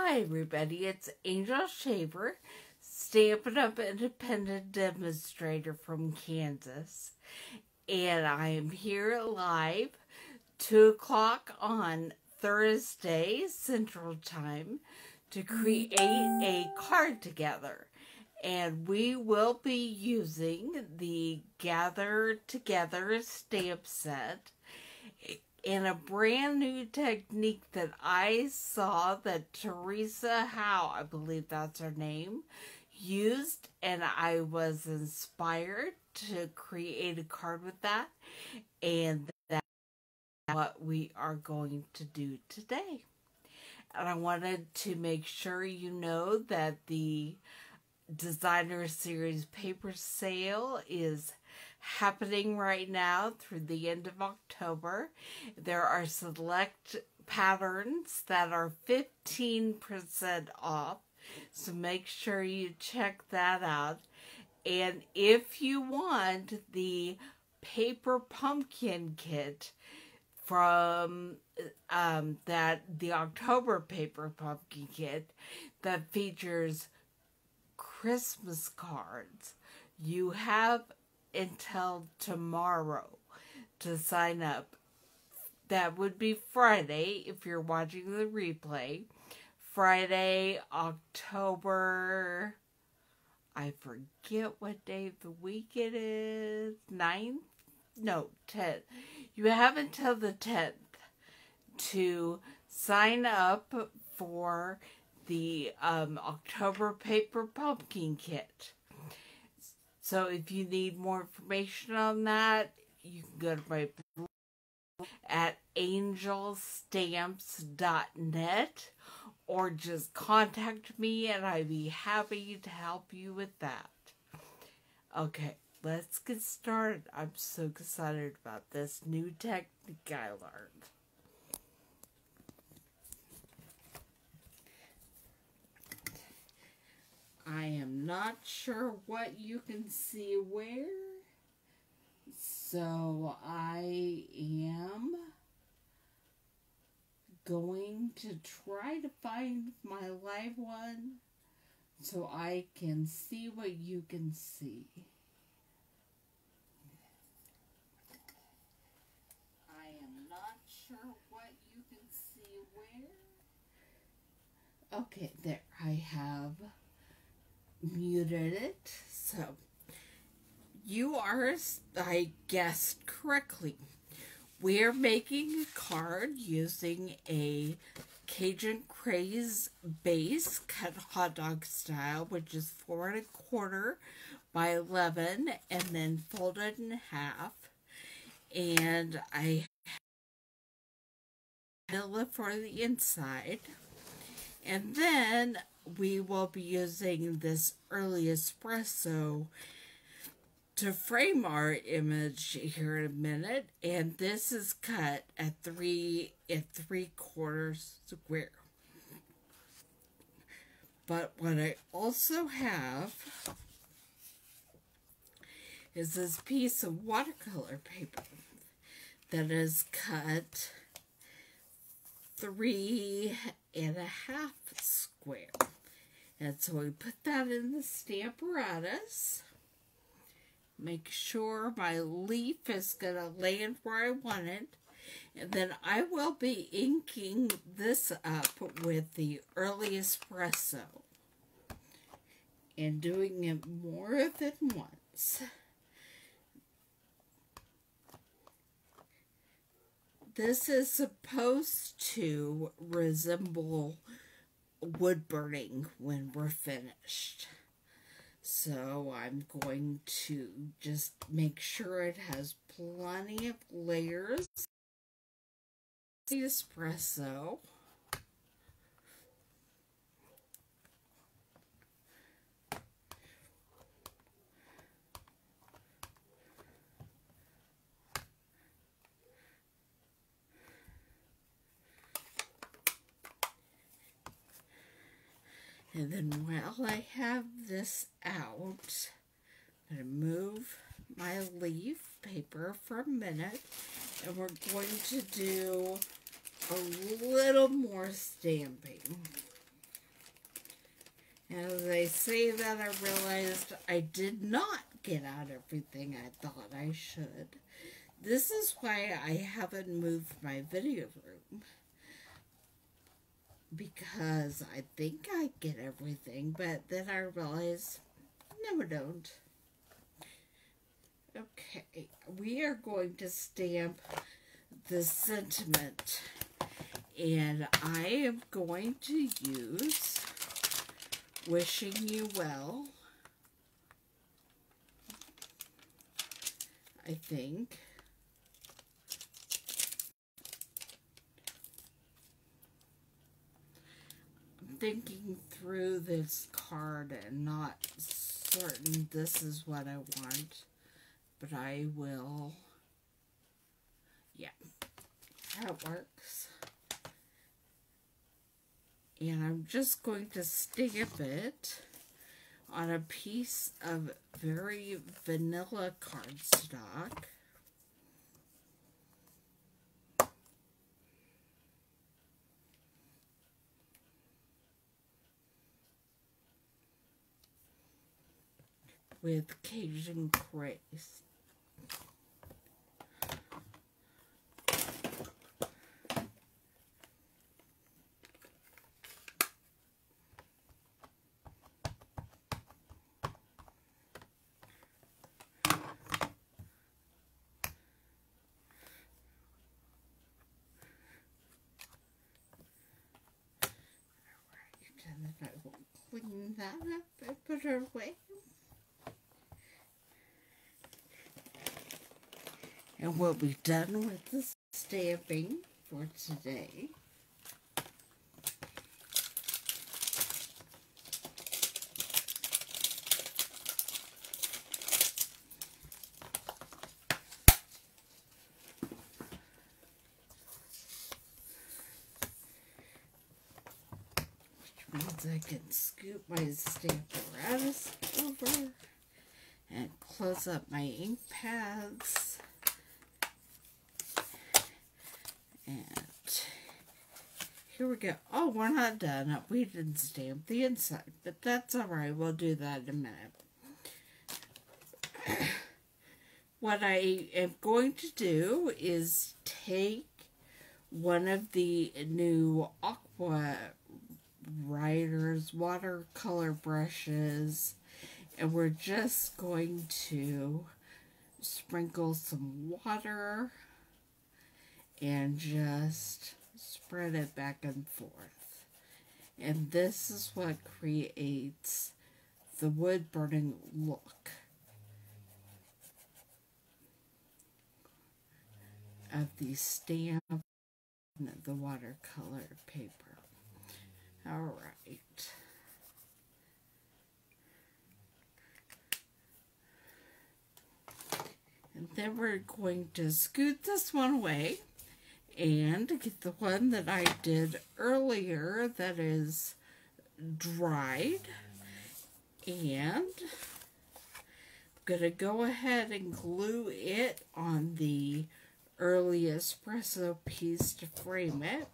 Hi everybody, it's Angel Shaver, Stampin Up independent demonstrator from Kansas, and I am here live 2 o'clock on Thursday Central Time to create a card together. And we will be using the Gather Together stamp set in a brand new technique that I saw that Teresa Howe, I believe that's her name, used, and I was inspired to create a card with that, and that's what we are going to do today. And I wanted to make sure you know that the Designer Series paper sale is happening right now through the end of October. There are select patterns that are 15% off, so make sure you check that out. And if you want the paper pumpkin kit from the October paper pumpkin kit that features Christmas cards, you have until tomorrow to sign up. That would be Friday if you're watching the replay. Friday, October, I forget what day of the week it is, 9th? No, 10th. You have until the 10th to sign up for the October paper pumpkin kit. So if you need more information on that, you can go to my blog at angelstamps.net or just contact me and I'd be happy to help you with that. Okay, let's get started. I'm so excited about this new technique I learned. I am not sure what you can see where, so I am going to try to find my live one so I can see what you can see. I am not sure what you can see where. Okay, there I have muted it. So you are, I guessed correctly. We're making a card using a Cajun Craze base cut hot dog style, which is 4 1/4 by 11 and then folded in half. And I fill it for the inside. And then we will be using this early espresso to frame our image here in a minute, and this is cut at 3 3/4 square. But what I also have is this piece of watercolor paper that is cut 3 1/2 square. And so we put that in the Stamparatus. Make sure my leaf is going to land where I want it. And then I will be inking this up with the early espresso and doing it more than once. This is supposed to resemble wood burning when we're finished. So I'm going to just make sure it has plenty of layers. The espresso. And then while I have this out, I'm going to move my leaf paper for a minute, and we're going to do a little more stamping. As I say that, I realized I did not get out everything I thought I should. This is why I haven't moved my video room. Because I think I get everything, but then I realize, no, I don't. Okay, we are going to stamp the sentiment. And I am going to use Wishing You Well, I think. I'm thinking through this card and not certain this is what I want, but I will, yeah, how it works. And I'm just going to stamp it on a piece of very vanilla cardstock. With Cajun Craze. And then I will clean that up and put it away. And we'll be done with the stamping for today. Means I can scoop my stamp apparatus over and close up my ink pads. And here we go. Oh, we're not done. We didn't stamp the inside, but that's all right. We'll do that in a minute. What I am going to do is take one of the new Aqua Writers watercolor brushes, and we're just going to sprinkle some water and just spread it back and forth. And this is what creates the wood burning look of the stamp and the watercolor paper. All right. And then we're going to scoot this one away and get the one that I did earlier that is dried. And I'm going to go ahead and glue it on the early espresso piece to frame it.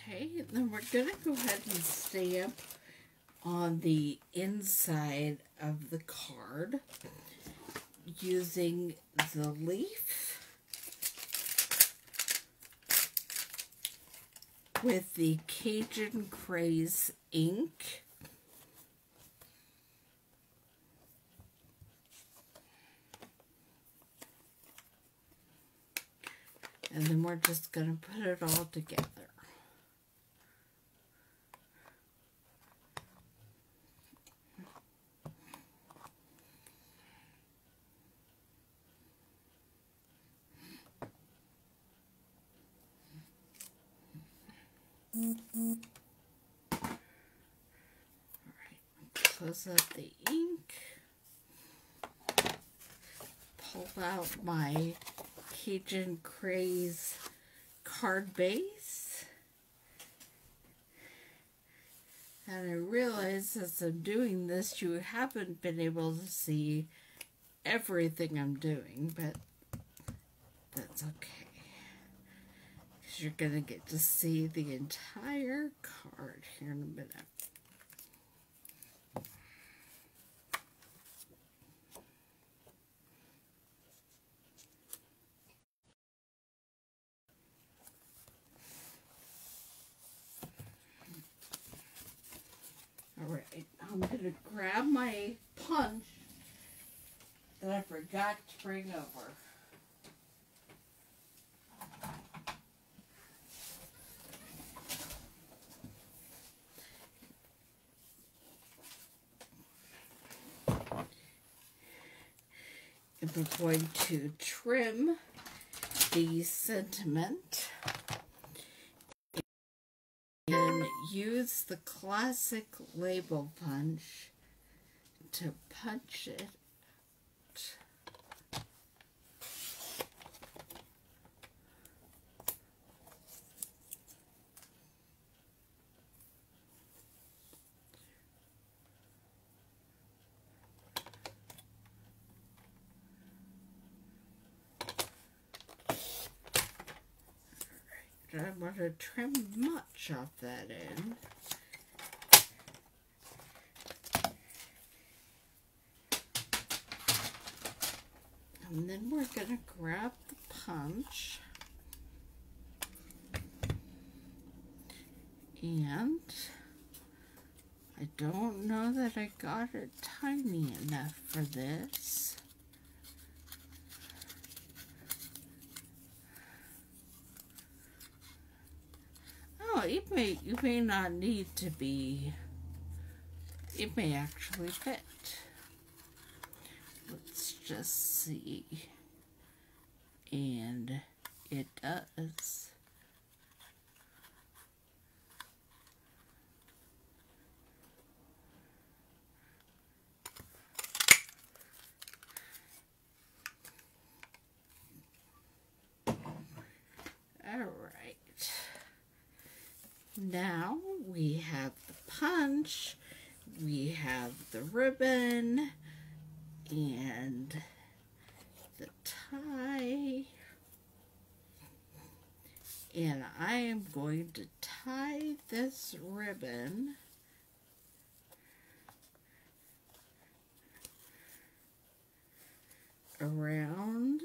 Okay, and then we're going to go ahead and stamp on the inside of the card using the leaf with the Cajun Craze ink. And then we're just going to put it all together. close up the ink, pull out my Cajun Craze card base, and I realize as I'm doing this you haven't been able to see everything I'm doing, but that's okay, because you're going to get to see the entire card here in a minute. Alright, I'm going to grab my punch that I forgot to bring over. And we're going to trim the sentiment and use the classic label punch to punch it. I don't want to trim much off that end. And then we're going to grab the punch and I don't know that I got it tiny enough for this. Oh, it may not need to be, it may actually fit. Let's just see. And it does. Alright. Now we have the punch, we have the ribbon, and the tie. And I am going to tie this ribbon around.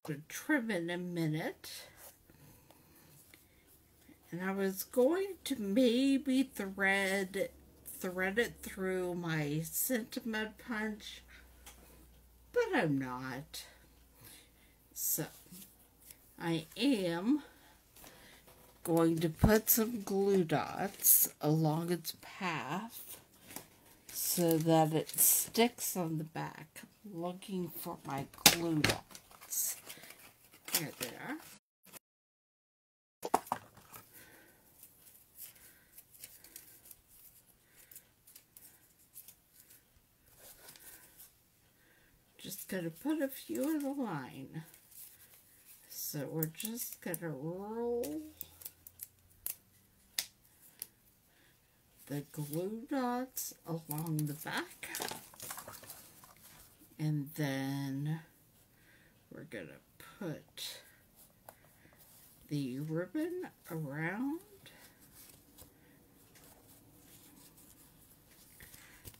To trim in a minute, and I was going to maybe thread it through my sentiment punch, but I'm not. So I am going to put some glue dots along its path so that it sticks on the back. I'm looking for my glue dots. Here they are. Just going to put a few in a line. So we're just going to roll the glue dots along the back. And then we're going to put the ribbon around.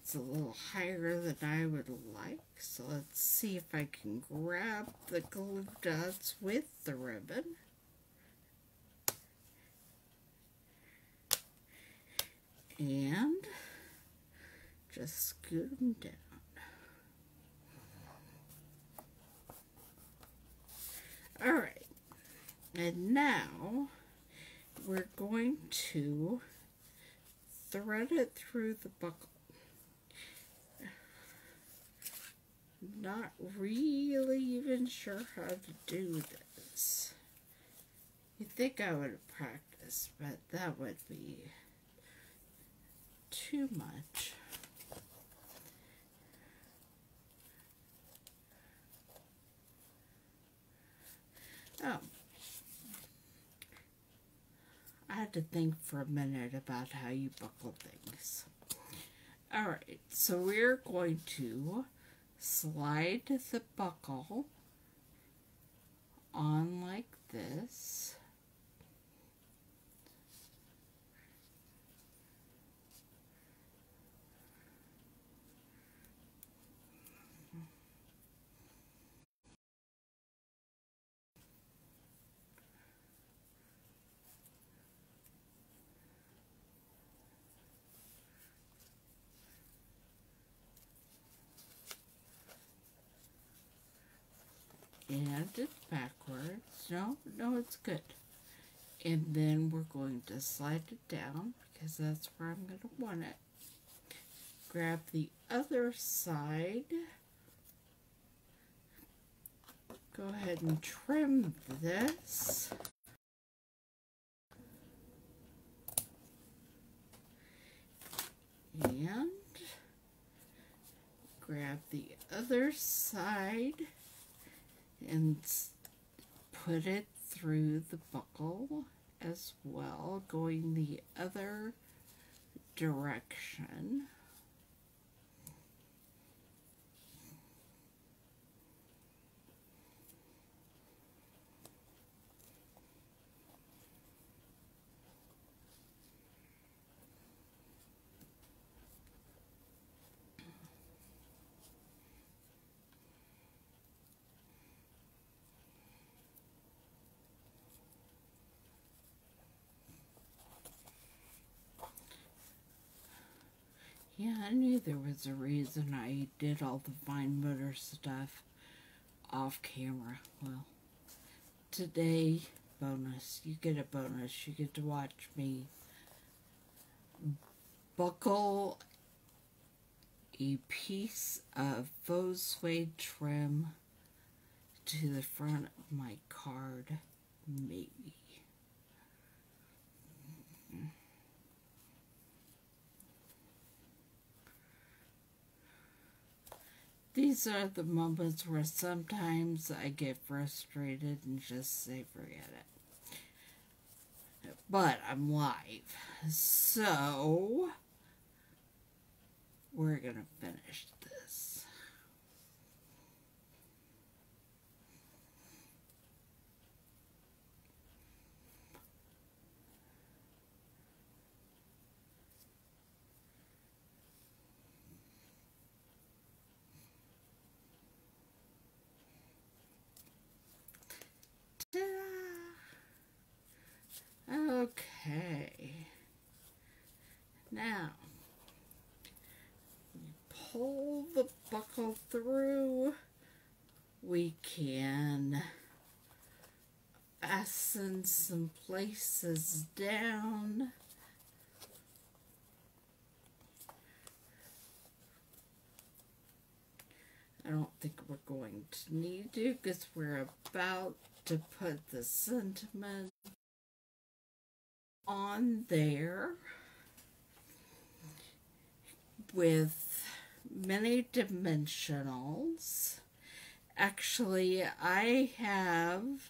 It's a little higher than I would like, so let's see if I can grab the glue dots with the ribbon. And just scoot them down. Alright, and now we're going to thread it through the buckle. Not really even sure how to do this. You'd think I would have practiced, but that would be too much. Oh, I had to think for a minute about how you buckle things. Alright, so we're going to slide the buckle on like this. And it's backwards. No, it's good. And then we're going to slide it down because that's where I'm going to want it. Grab the other side. Go ahead and trim this. And grab the other side and put it through the buckle as well, going the other direction. Yeah, I knew there was a reason I did all the fine motor stuff off camera. Well, today, bonus. You get a bonus. You get to watch me buckle a piece of faux suede trim to the front of my card, maybe. These are the moments where sometimes I get frustrated and just say forget it. But I'm live, so we're gonna finish this. Okay, now pull the buckle through. We can fasten some places down. I don't think we're going to need to because we're about to put the sentiment on there with many dimensionals. Actually, I have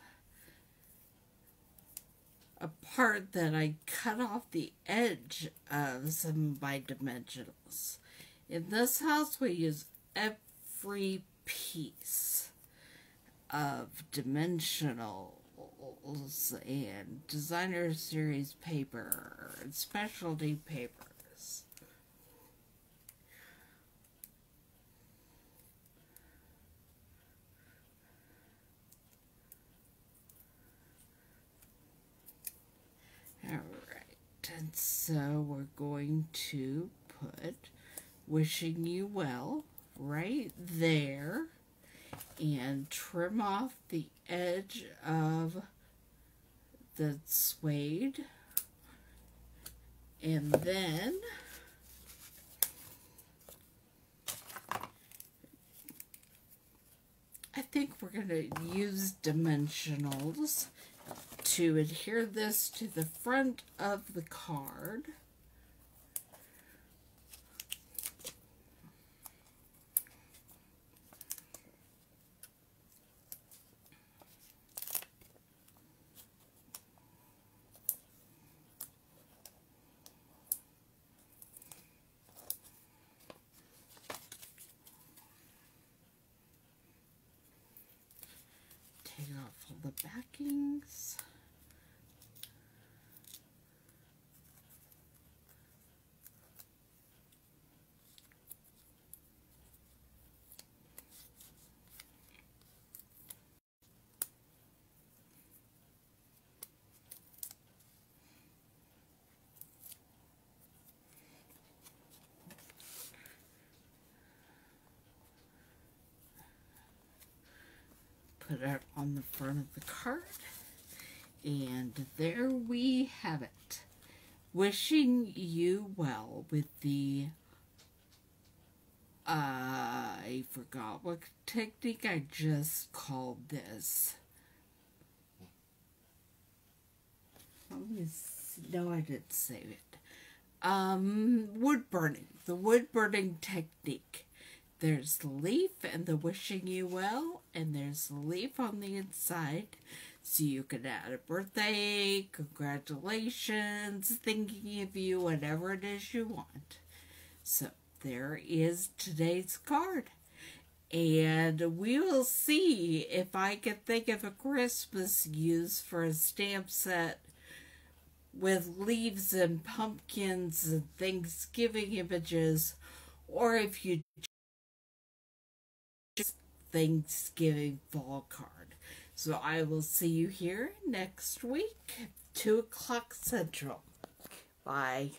a part that I cut off the edge of some of my dimensionals. In this house, we use every piece of dimensionals and designer series paper and specialty papers. Alright, and so we're going to put wishing you well right there and trim off the edge of the suede, and then I think we're going to use dimensionals to adhere this to the front of the card. backings. Put it on the front of the card. And there we have it. Wishing you well with the, I forgot what technique I just called this. Let me see. No, I didn't save it. Woodburning. The Woodburning Technique. There's the leaf and the wishing you well, and there's the leaf on the inside. So you can add a birthday, congratulations, thinking of you, whatever it is you want. So there is today's card. And we will see if I can think of a Christmas use for a stamp set with leaves and pumpkins and Thanksgiving images, or if you just Thanksgiving fall card. So I will see you here next week, 2 o'clock Central. Bye.